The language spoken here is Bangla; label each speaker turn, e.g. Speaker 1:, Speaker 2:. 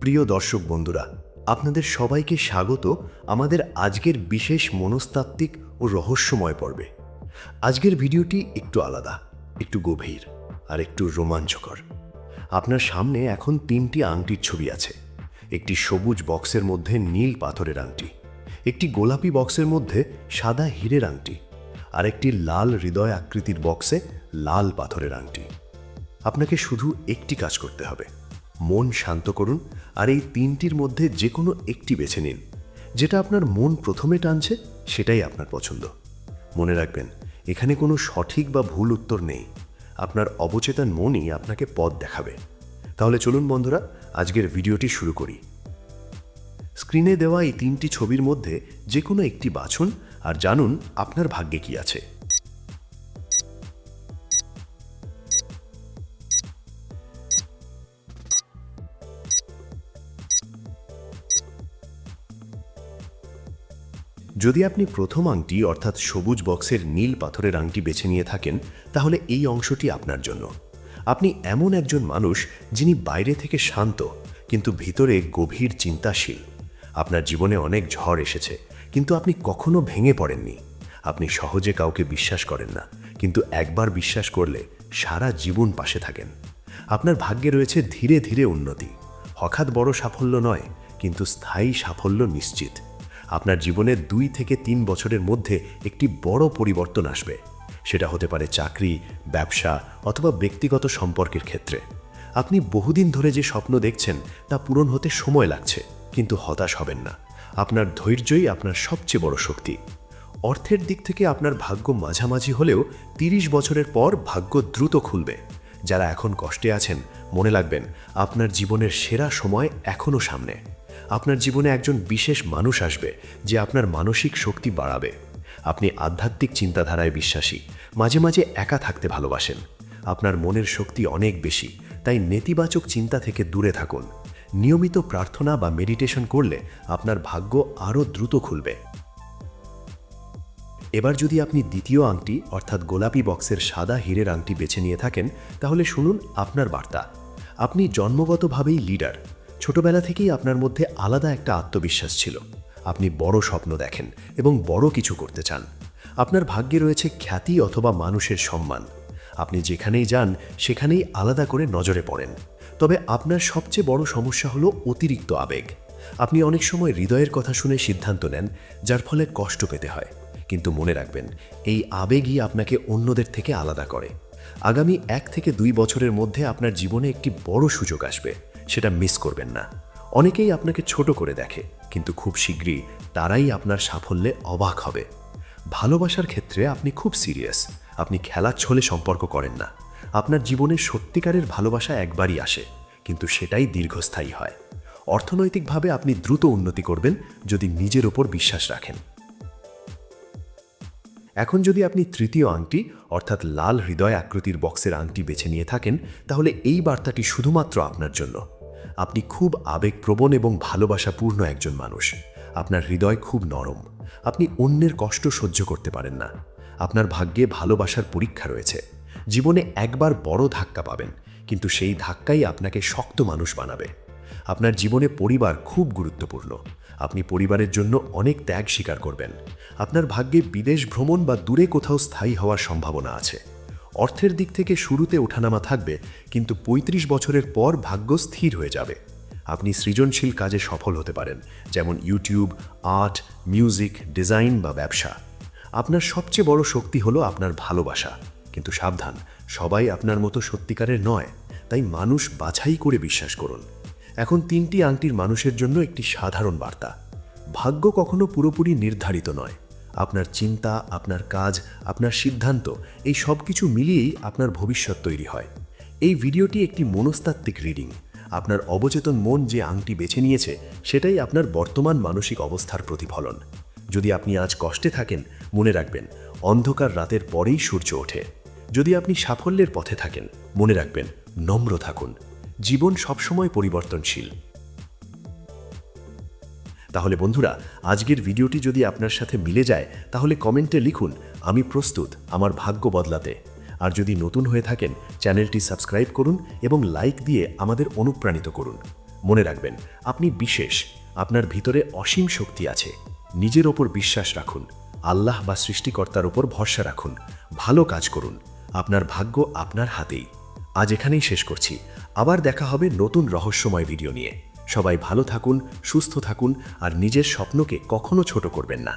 Speaker 1: প্রিয় দর্শক বন্ধুরা, আপনাদের সবাইকে স্বাগত আমাদের আজকের বিশেষ মনস্তাত্ত্বিক ও রহস্যময় পর্বে। আজকের ভিডিওটি একটু আলাদা, একটু গভীর আর একটু রোমাঞ্চকর। আপনার সামনে এখন 3টি আংটির ছবি আছে। একটি সবুজ বক্সের মধ্যে নীল পাথরের আংটি, একটি গোলাপি বক্সের মধ্যে সাদা হীরের আংটি, আর একটি লাল হৃদয় আকৃতির বক্সে লাল পাথরের আংটি। আপনাকে শুধু একটি কাজ করতে হবে, মন শান্ত করুন আর এই 3টির মধ্যে যে কোনো একটি বেছে নিন। যেটা আপনার মন প্রথমে টানছে সেটাই আপনার পছন্দ। মনে রাখবেন, এখানে কোনো সঠিক বা ভুল উত্তর নেই। আপনার অবচেতন মনই আপনাকে পথ দেখাবে। তাহলে চলুন বন্ধুরা, আজকের ভিডিওটি শুরু করি। স্ক্রিনে দেওয়া এই 3টি ছবির মধ্যে যে কোনো একটি বাছুন আর জানুন আপনার ভাগ্যে কি আছে। যদি আপনি প্রথম আংটি অর্থাৎ সবুজ বক্সের নীল পাথরের আংটি বেছে নিয়ে থাকেন, তাহলে এই অংশটি আপনার জন্য। আপনি এমন একজন মানুষ যিনি বাইরে থেকে শান্ত কিন্তু ভিতরে গভীর চিন্তাশীল। আপনার জীবনে অনেক ঝড় এসেছে, কিন্তু আপনি কখনো ভেঙে পড়েননি। আপনি সহজে কাউকে বিশ্বাস করেন না, কিন্তু একবার বিশ্বাস করলে সারা জীবন পাশে থাকেন। আপনার ভাগ্যে রয়েছে ধীরে ধীরে উন্নতি। হঠাৎ বড় সাফল্য নয়, কিন্তু স্থায়ী সাফল্য নিশ্চিত। আপনার জীবনে 2 থেকে 3 বছরের মধ্যে একটি বড় পরিবর্তন আসবে। সেটা হতে পারে চাকরি, ব্যবসা অথবা ব্যক্তিগত সম্পর্কের ক্ষেত্রে। আপনি বহুদিন ধরে যে স্বপ্ন দেখছেন তা পূরণ হতে সময় লাগছে, কিন্তু হতাশ হবেন না। আপনার ধৈর্যই আপনার সবচেয়ে বড় শক্তি। অর্থের দিক থেকে আপনার ভাগ্য মাঝামাঝি হলেও 30 বছরের পর ভাগ্য দ্রুত খুলবে। যারা এখন কষ্টে আছেন, মনে রাখবেন আপনার জীবনের সেরা সময় এখনও সামনে। আপনার জীবনে একজন বিশেষ মানুষ আসবে যে আপনার মানসিক শক্তি বাড়াবে। আপনি আধ্যাত্মিক চিন্তাধারায় বিশ্বাসী, মাঝে মাঝে একা থাকতে ভালোবাসেন। আপনার মনের শক্তি অনেক বেশি, তাই নেতিবাচক চিন্তা থেকে দূরে থাকুন। নিয়মিত প্রার্থনা বা মেডিটেশন করলে আপনার ভাগ্য আরও দ্রুত খুলবে। এবার যদি আপনি দ্বিতীয় আংটি অর্থাৎ গোলাপি বক্সের সাদা হীরের আংটি বেছে নিয়ে থাকেন, তাহলে শুনুন আপনার বার্তা। আপনি জন্মগতভাবেই লিডার। ছোটবেলা থেকেই আপনার মধ্যে আলাদা একটা আত্মবিশ্বাস ছিল। আপনি বড় স্বপ্ন দেখেন এবং বড় কিছু করতে চান। আপনার ভাগ্যে রয়েছে খ্যাতি অথবা মানুষের সম্মান। আপনি যেখানেই যান সেখানেই আলাদা করে নজরে পড়েন। তবে আপনার সবচেয়ে বড় সমস্যা হলো অতিরিক্ত আবেগ। আপনি অনেক সময় হৃদয়ের কথা শুনে সিদ্ধান্ত নেন, যার ফলে কষ্ট পেতে হয়। কিন্তু মনে রাখবেন, এই আবেগই আপনাকে অন্যদের থেকে আলাদা করে। আগামী 1 থেকে 2 বছরের মধ্যে আপনার জীবনে একটি বড় সুযোগ আসবে, সেটা মিস করবেন না। অনেকেই আপনাকে ছোট করে দেখে, কিন্তু খুব শীঘ্রই তারাই আপনার সাফল্যে অবাক হবে। ভালোবাসার ক্ষেত্রে আপনি খুব সিরিয়াস। আপনি খেলাচ্ছলে সম্পর্ক করেন না। আপনার জীবনে সত্যিকারের ভালোবাসা একবারই আসে, কিন্তু সেটাই দীর্ঘস্থায়ী হয়। অর্থনৈতিকভাবে আপনি দ্রুত উন্নতি করবেন যদি নিজের ওপর বিশ্বাস রাখেন। এখন যদি আপনি তৃতীয় আংটি অর্থাৎ লাল হৃদয় আকৃতির বক্সের আংটি বেছে নিয়ে থাকেন, তাহলে এই বার্তাটি শুধুমাত্র আপনার জন্য। আপনি খুব আবেগপ্রবণ এবং ভালোবাসাপূর্ণ একজন মানুষ। আপনার হৃদয় খুব নরম। আপনি অন্যের কষ্ট সহ্য করতে পারেন না। আপনার ভাগ্যে ভালোবাসার পরীক্ষা রয়েছে। জীবনে একবার বড় ধাক্কা পাবেন, কিন্তু সেই ধাক্কাই আপনাকে শক্ত মানুষ বানাবে। আপনার জীবনে পরিবার খুব গুরুত্বপূর্ণ। আপনি পরিবারের জন্য অনেক ত্যাগ স্বীকার করবেন। আপনার ভাগ্যে বিদেশ ভ্রমণ বা দূরে কোথাও স্থায়ী হওয়ার সম্ভাবনা আছে। অর্থের দিক থেকে শুরুতে ওঠানামা থাকবে, কিন্তু 35 বছরের পর ভাগ্য স্থির হয়ে যাবে। আপনি সৃজনশীল কাজে সফল হতে পারেন, যেমন ইউটিউব, আর্ট, মিউজিক, ডিজাইন বা ব্যবসা। আপনার সবচেয়ে বড় শক্তি হলো আপনার ভালোবাসা। কিন্তু সাবধান, সবাই আপনার মতো সত্যিকারের নয়, তাই মানুষ বাছাই করে বিশ্বাস করুন। এখন 3টি আংটির মানুষের জন্য একটি সাধারণ বার্তা। ভাগ্য কখনো পুরোপুরি নির্ধারিত নয়। আপনার চিন্তা, আপনার কাজ, আপনার সিদ্ধান্ত, এই সব কিছু মিলিয়েই আপনার ভবিষ্যৎ তৈরি হয়। এই ভিডিওটি একটি মনস্তাত্ত্বিক রিডিং। আপনার অবচেতন মন যে আংটি বেছে নিয়েছে সেটাই আপনার বর্তমান মানসিক অবস্থার প্রতিফলন। যদি আপনি আজ কষ্টে থাকেন, মনে রাখবেন অন্ধকার রাতের পরেই সূর্য ওঠে। যদি আপনি সাফল্যের পথে থাকেন, মনে রাখবেন নম্র থাকুন। জীবন সবসময় পরিবর্তনশীল। তাহলে বন্ধুরা, আজকের ভিডিওটি যদি আপনার সাথে মিলে যায়, তাহলে কমেন্টে লিখুন, আমি প্রস্তুত আমার ভাগ্য বদলাতে। আর যদি নতুন হয়ে থাকেন, চ্যানেলটি সাবস্ক্রাইব করুন এবং লাইক দিয়ে আমাদের অনুপ্রাণিত করুন। মনে রাখবেন, আপনি বিশেষ, আপনার ভিতরে অসীম শক্তি আছে। নিজের ওপর বিশ্বাস রাখুন, আল্লাহ বা সৃষ্টিকর্তার ওপর ভরসা রাখুন, ভালো কাজ করুন, আপনার ভাগ্য আপনার হাতেই। আজ এখানেই শেষ করছি, আবার দেখা হবে নতুন রহস্যময় ভিডিও নিয়ে। সবাই ভালো থাকুন, সুস্থ থাকুন, আর নিজের স্বপ্নকে কখনো ছোট করবেন না।